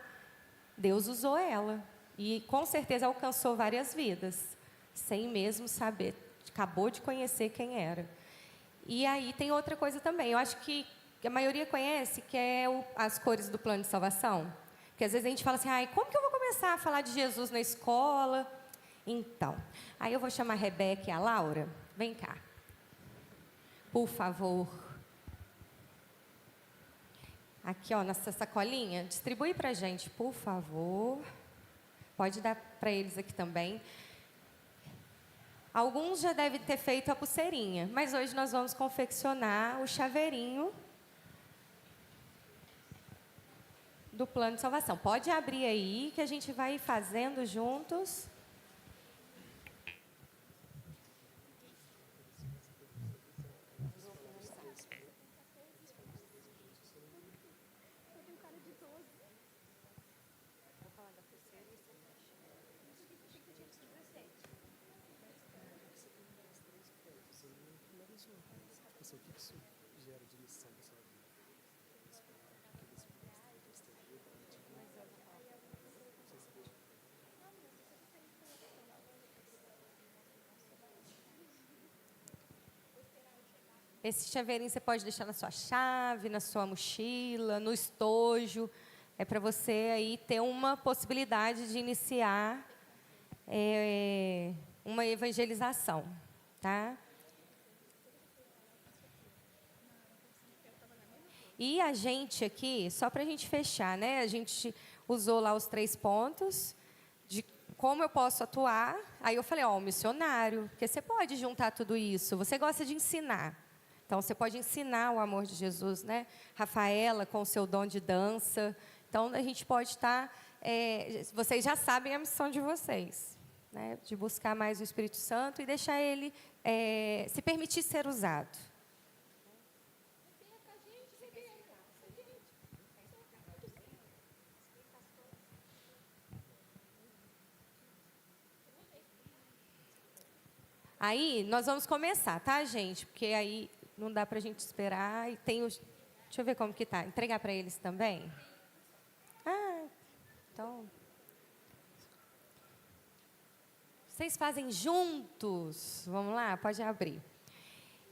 S1: Deus usou ela. E com certeza alcançou várias vidas, sem mesmo saber. Acabou de conhecer quem era. E aí tem outra coisa também. Eu acho que a maioria conhece, que é as cores do plano de salvação. Porque às vezes a gente fala assim, como que eu vou começar a falar de Jesus na escola? Então, aí eu vou chamar a Rebeca e a Laura. Vem cá. Por favor. Aqui, nossa sacolinha. Distribui para a gente, por favor. Pode dar para eles aqui também. Alguns já devem ter feito a pulseirinha, mas hoje nós vamos confeccionar o chaveirinho do plano de salvação. Pode abrir aí, que a gente vai fazendo juntos. Esse chaveirinho você pode deixar na sua chave, na sua mochila, no estojo. É para você aí ter uma possibilidade de iniciar uma evangelização, tá? E a gente aqui, só para a gente fechar, né? A gente usou lá os 3 pontos de como eu posso atuar. Aí eu falei, o missionário, porque você pode juntar tudo isso. Você gosta de ensinar. Então, você pode ensinar o amor de Jesus, né? Rafaela, com o seu dom de dança. Então, a gente pode estar... vocês já sabem a missão de vocês, né? De buscar mais o Espírito Santo e deixar ele se permitir ser usado. Aí, nós vamos começar, tá, gente? Porque aí não dá para a gente esperar. E tem os... Deixa eu ver como que tá. Entregar para eles também? Então... Vocês fazem juntos. Vamos lá? Pode abrir.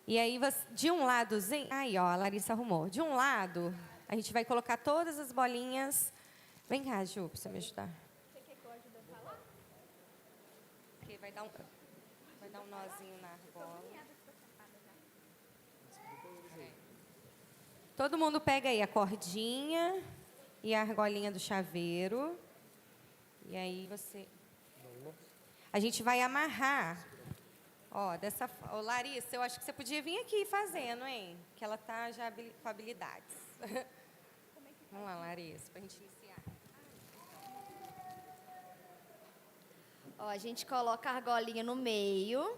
S1: E aí, de um ladozinho... Aí, a Larissa arrumou. De um lado, a gente vai colocar todas as bolinhas... Vem cá, Ju, para você me ajudar.
S5: Você quer que eu ajude a falar?
S1: Porque vai dar um nozinho na argola. Todo mundo pega aí a cordinha e a argolinha do chaveiro. E aí você... A gente vai amarrar. Larissa, eu acho que você podia vir aqui fazendo, hein? Que ela tá já com habilidades. Vamos lá, Larissa, para a gente iniciar.
S6: A gente coloca a argolinha no meio,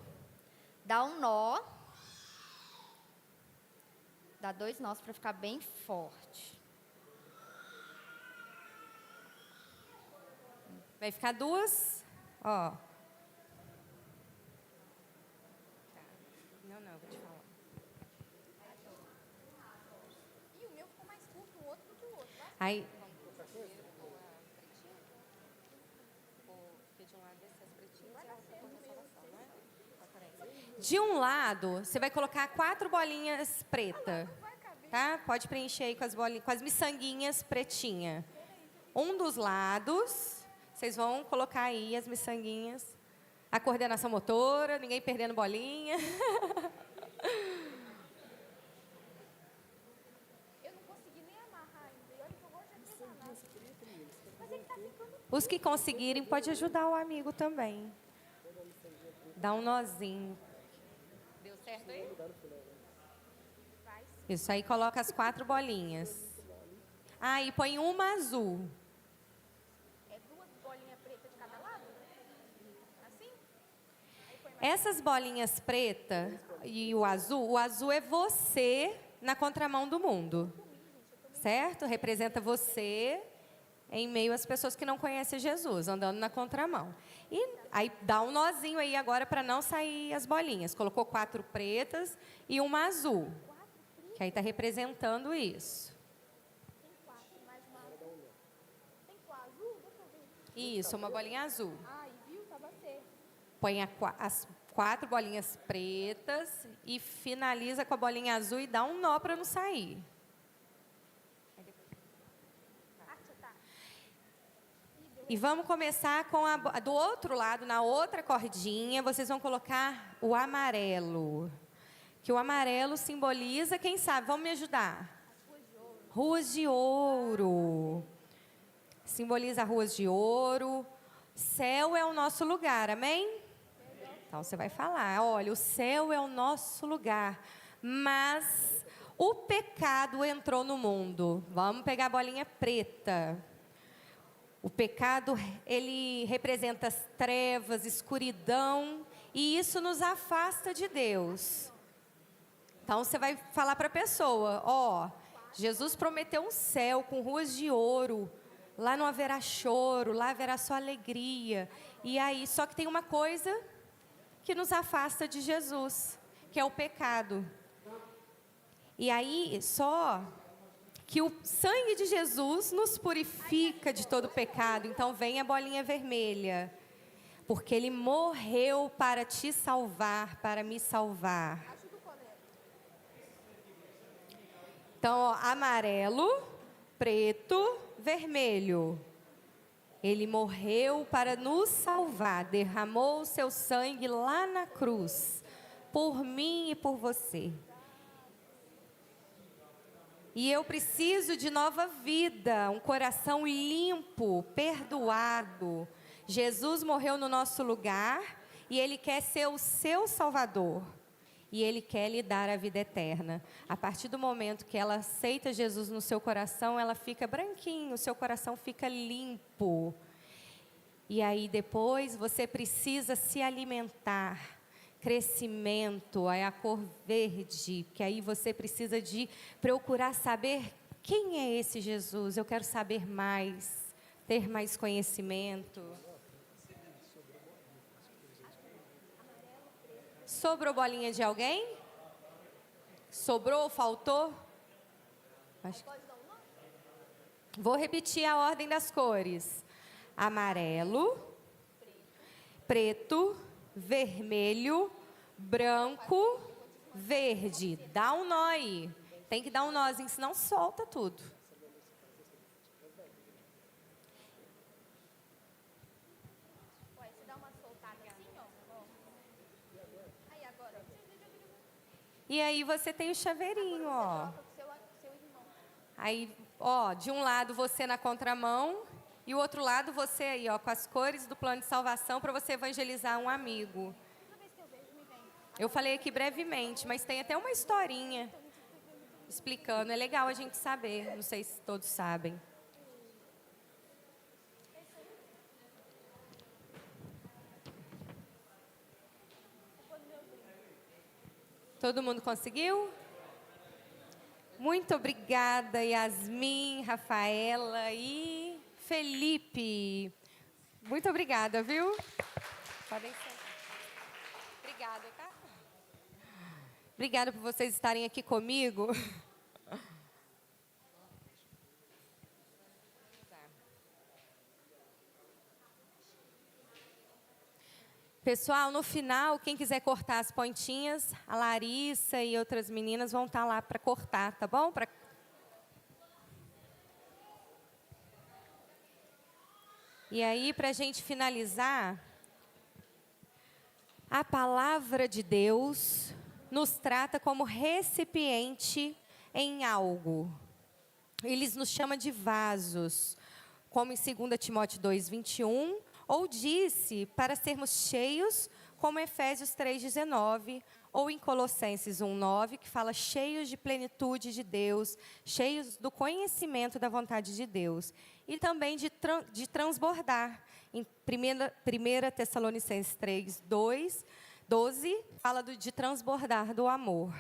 S6: dá um nó, dá 2 nós para ficar bem forte.
S1: Vai ficar 2, Não, eu vou te falar.
S5: E o meu ficou mais curto, o outro do que o outro.
S1: Aí, De um lado, você vai colocar 4 bolinhas pretas, tá? Pode preencher aí com as bolinhas, com as miçanguinhas pretinha. Um dos lados, vocês vão colocar aí as miçanguinhas. A coordenação motora, ninguém perdendo bolinha. Os que conseguirem, pode ajudar o amigo também. Dá um nozinho. Deu certo aí? Isso aí, coloca as 4 bolinhas. Ah, e põe uma azul.
S4: É 2 bolinhas pretas de cada lado? Assim?
S1: Essas bolinhas pretas e o azul é você na contramão do mundo. Certo? Representa você em meio às pessoas que não conhecem Jesus, andando na contramão. E aí dá um nozinho aí agora para não sair as bolinhas. Colocou 4 pretas e uma azul. Que aí está representando isso. Isso, uma bolinha azul. Põe as 4 bolinhas pretas e finaliza com a bolinha azul e dá um nó para não sair. E vamos começar com do outro lado, na outra cordinha, vocês vão colocar o amarelo. Que o amarelo simboliza, quem sabe? Vamos me ajudar? Ruas de ouro. Simboliza ruas de ouro. Céu é o nosso lugar, amém? Então você vai falar, olha, o céu é o nosso lugar, mas o pecado entrou no mundo. Vamos pegar a bolinha preta. O pecado, ele representa as trevas, escuridão, e isso nos afasta de Deus. Então, você vai falar para a pessoa, ó, Jesus prometeu um céu com ruas de ouro, lá não haverá choro, lá haverá só alegria. E aí, só que tem uma coisa que nos afasta de Jesus, que é o pecado. E aí, só que o sangue de Jesus nos purifica de todo pecado. Então, vem a bolinha vermelha. Porque Ele morreu para te salvar, para me salvar. Então, ó, amarelo, preto, vermelho. Ele morreu para nos salvar. Derramou o seu sangue lá na cruz. Por mim e por você. E eu preciso de nova vida, um coração limpo, perdoado. Jesus morreu no nosso lugar e Ele quer ser o seu Salvador. E Ele quer lhe dar a vida eterna. A partir do momento que ela aceita Jesus no seu coração, ela fica branquinho, o seu coração fica limpo. E aí depois você precisa se alimentar. Crescimento, é a cor verde, que aí você precisa de procurar saber quem é esse Jesus. Eu quero saber mais, ter mais conhecimento. Sobrou bolinha de alguém? Sobrou ou faltou? Vou repetir a ordem das cores. Amarelo, preto, vermelho, branco, verde. Dá um nó aí. Tem que dar um nozinho, senão solta tudo. E aí você tem o chaveirinho, ó. Aí, ó, de um lado você na contramão e o outro lado você aí, ó, com as cores do plano de salvação para você evangelizar um amigo. Eu falei aqui brevemente, mas tem até uma historinha explicando. É legal a gente saber, não sei se todos sabem. Todo mundo conseguiu? Muito obrigada, Yasmin, Rafaela e Felipe. Muito obrigada, viu? Podem ser. Obrigada, tá? Obrigada por vocês estarem aqui comigo. Pessoal, no final, quem quiser cortar as pontinhas, a Larissa e outras meninas vão estar lá para cortar, tá bom? E aí, para a gente finalizar, a palavra de Deus nos trata como recipiente em algo. Ele nos chama de vasos, como em 2 Timóteo 2:21, ou disse para sermos cheios, como Efésios 3:19, ou em Colossenses 1:9, que fala cheios de plenitude de Deus, cheios do conhecimento da vontade de Deus. E também de transbordar. Em 1 Tessalonicenses 3:12, fala de transbordar do amor.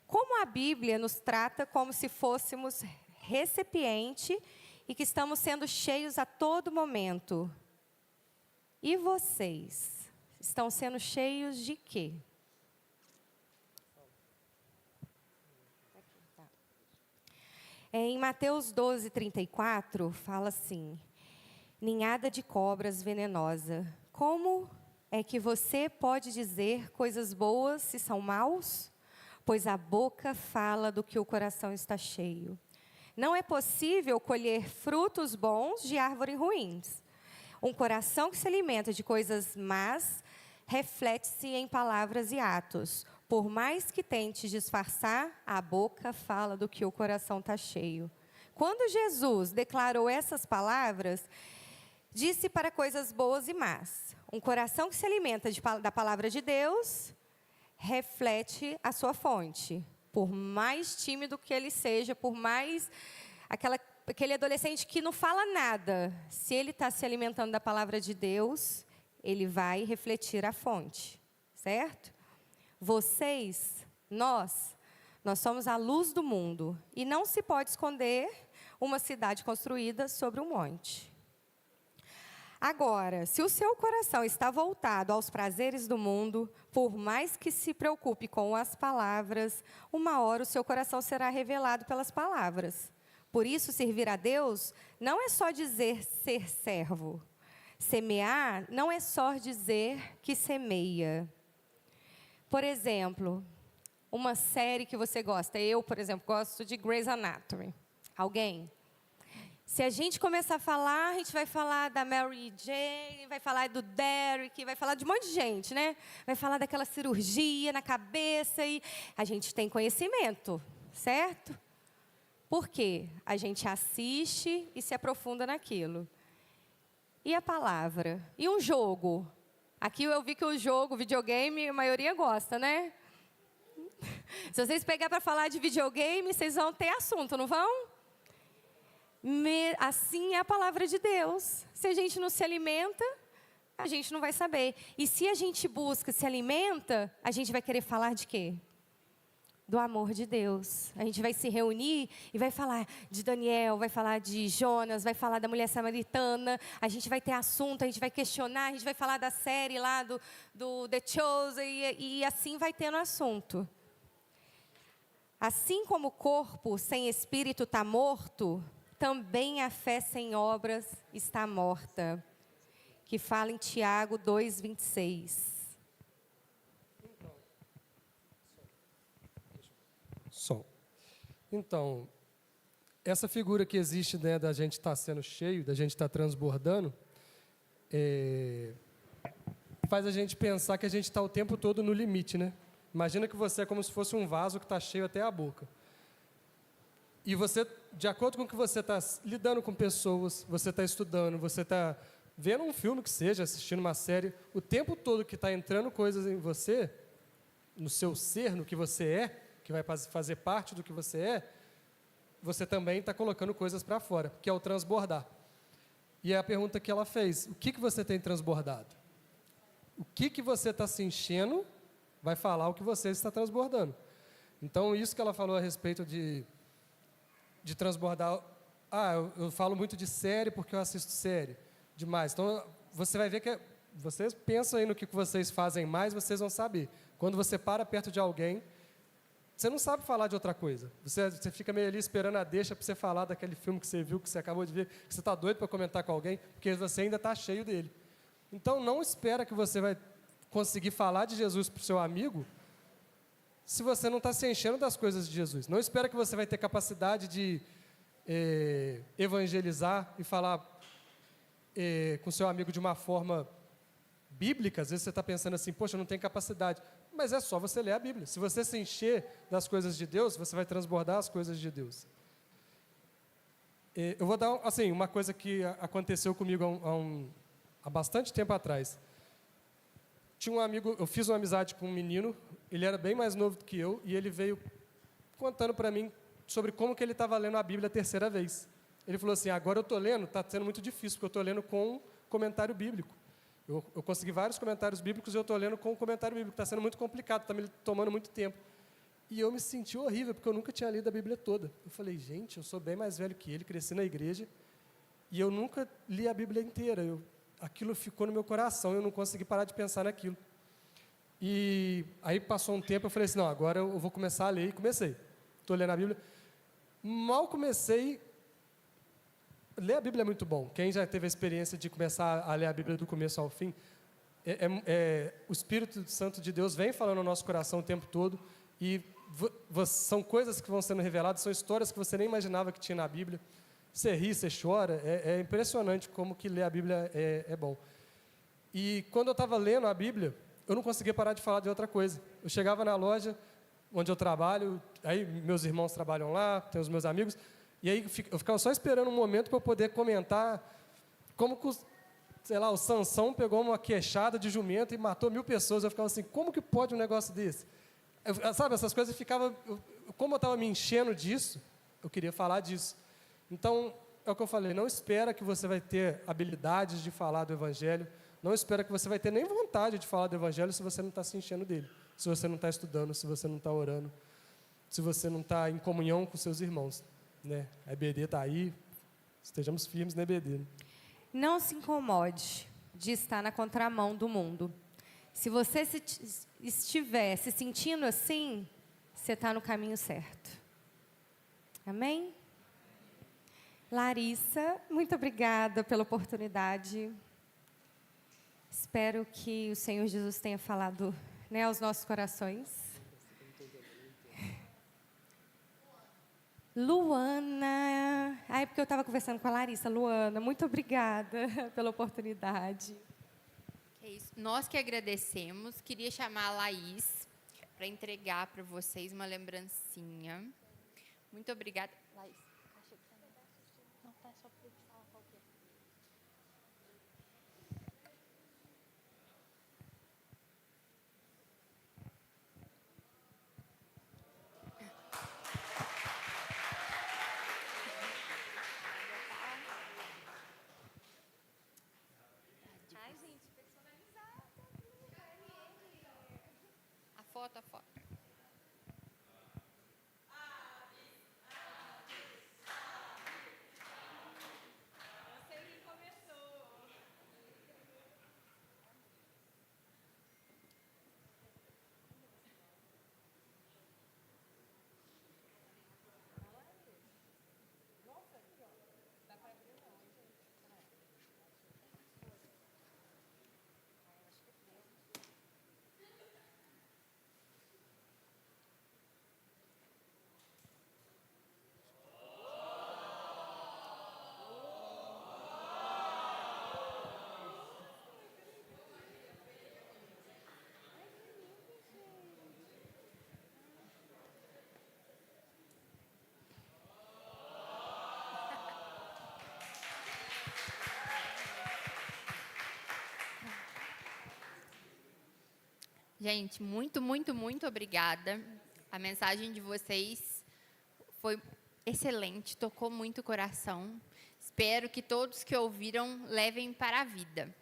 S1: Como a Bíblia nos trata como se fôssemos recipiente e que estamos sendo cheios a todo momento. E vocês estão sendo cheios de quê? Em Mateus 12:34, fala assim: ninhada de cobras venenosa. Como é que você pode dizer coisas boas se são maus? Pois a boca fala do que o coração está cheio. Não é possível colher frutos bons de árvores ruins. Um coração que se alimenta de coisas más reflete-se em palavras e atos. Por mais que tente disfarçar, a boca fala do que o coração está cheio. Quando Jesus declarou essas palavras, disse para coisas boas e más. Um coração que se alimenta da palavra de Deus reflete a sua fonte. Por mais tímido que ele seja, por mais aquele adolescente que não fala nada, se ele está se alimentando da palavra de Deus, ele vai refletir a fonte, certo? Vocês, nós somos a luz do mundo e não se pode esconder uma cidade construída sobre um monte. Agora, se o seu coração está voltado aos prazeres do mundo, por mais que se preocupe com as palavras, uma hora o seu coração será revelado pelas palavras. Por isso, servir a Deus não é só dizer ser servo. Semear não é só dizer que semeia. Por exemplo, uma série que você gosta. Eu, por exemplo, gosto de Grey's Anatomy. Alguém? Se a gente começar a falar, a gente vai falar da Mary Jane, vai falar do Derek, vai falar de um monte de gente, né? Vai falar daquela cirurgia na cabeça e a gente tem conhecimento, certo? Por quê? A gente assiste e se aprofunda naquilo. E a palavra? E um jogo? Aqui eu vi que o jogo, videogame, a maioria gosta, né? Se vocês pegar para falar de videogame, vocês vão ter assunto, não vão? Assim é a palavra de Deus. Se a gente não se alimenta, a gente não vai saber. E se a gente busca, se alimenta, a gente vai querer falar de quê? Do amor de Deus. A gente vai se reunir e vai falar de Daniel, vai falar de Jonas, vai falar da mulher samaritana, a gente vai ter assunto, a gente vai questionar, a gente vai falar da série lá do The Chosen e assim vai tendo assunto. Assim como o corpo sem espírito está morto, também a fé sem obras está morta. Que fala em Tiago 2:26.
S2: Então, essa figura que existe, né, da gente estar sendo cheio, da gente estar transbordando, faz a gente pensar que a gente está o tempo todo no limite, né? Imagina que você é como se fosse um vaso que está cheio até a boca. E você, de acordo com o que você está lidando com pessoas, você está estudando, você está vendo um filme que seja, assistindo uma série, o tempo todo que está entrando coisas em você, no seu ser, no que você é, que vai fazer parte do que você também está colocando coisas para fora, que é o transbordar. E é a pergunta que ela fez: o que você tem transbordado? O que você está se enchendo vai falar o que você está transbordando. Então, isso que ela falou a respeito de transbordar. Eu falo muito de série porque eu assisto série demais. Então, você vai ver que vocês pensam aí no que vocês fazem mais, vocês vão saber. Quando você para perto de alguém, você não sabe falar de outra coisa. Você fica meio ali esperando a deixa para você falar daquele filme que você viu, que você acabou de ver, que você está doido para comentar com alguém, porque você ainda está cheio dele. Então, não espera que você vai conseguir falar de Jesus para o seu amigo se você não está se enchendo das coisas de Jesus. Não espera que você vai ter capacidade de evangelizar e falar com seu amigo de uma forma bíblica. Às vezes você está pensando assim, poxa, eu não tenho capacidade. Mas é só você ler a Bíblia. Se você se encher das coisas de Deus, você vai transbordar as coisas de Deus. Eu vou dar assim, uma coisa que aconteceu comigo há bastante tempo atrás. Tinha um amigo, eu fiz uma amizade com um menino, ele era bem mais novo do que eu, e ele veio contando para mim sobre como que ele estava lendo a Bíblia a terceira vez. Ele falou assim, agora eu estou lendo, está sendo muito difícil, porque eu estou lendo com um comentário bíblico. Eu consegui vários comentários bíblicos e eu estou lendo com um comentário bíblico, está sendo muito complicado, está me tomando muito tempo. E eu me senti horrível, porque eu nunca tinha lido a Bíblia toda. Eu falei, gente, eu sou bem mais velho que ele, cresci na igreja, e eu nunca li a Bíblia inteira. Aquilo ficou no meu coração, eu não consegui parar de pensar naquilo. E aí passou um tempo, eu falei assim, não, agora eu vou começar a ler, e comecei. Estou lendo a Bíblia. Mal comecei, ler a Bíblia é muito bom. Quem já teve a experiência de começar a ler a Bíblia do começo ao fim, o Espírito Santo de Deus vem falando no nosso coração o tempo todo, e são coisas que vão sendo reveladas, são histórias que você nem imaginava que tinha na Bíblia. Você ri, você chora, é impressionante como que ler a Bíblia é bom. E quando eu estava lendo a Bíblia, eu não conseguia parar de falar de outra coisa. Eu chegava na loja onde eu trabalho, aí meus irmãos trabalham lá, tem os meus amigos, e aí eu ficava só esperando um momento para eu poder comentar como que, sei lá, o Sansão pegou uma queixada de jumento e matou 1000 pessoas. Eu ficava assim, como que pode um negócio desse? Sabe, essas coisas ficava, como eu estava me enchendo disso, eu queria falar disso. Então, é o que eu falei, não espera que você vai ter habilidades de falar do Evangelho, não espera que você vai ter nem vontade de falar do Evangelho se você não está se enchendo dele, se você não está estudando, se você não está orando, se você não está em comunhão com seus irmãos. Né? A EBD está aí, estejamos firmes na EBD. Né?
S1: Não se incomode de estar na contramão do mundo. Se você estiver se sentindo assim, você está no caminho certo. Amém? Larissa, muito obrigada pela oportunidade. Espero que o Senhor Jesus tenha falado, né, aos nossos corações. Luana, é porque eu estava conversando com a Larissa. Luana, muito obrigada pela oportunidade.
S7: É isso. Nós que agradecemos. Queria chamar a Laís para entregar para vocês uma lembrancinha. Muito obrigada. Laís. Não, tá só para falar qual que é. Ai, gente, personalizada. A foto. Gente, muito, muito, muito obrigada. A mensagem de vocês foi excelente, tocou muito o coração. Espero que todos que ouviram levem para a vida.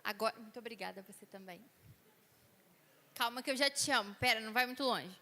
S7: Agora, muito obrigada a você também. Calma que eu já te amo. Pera, não vai muito longe.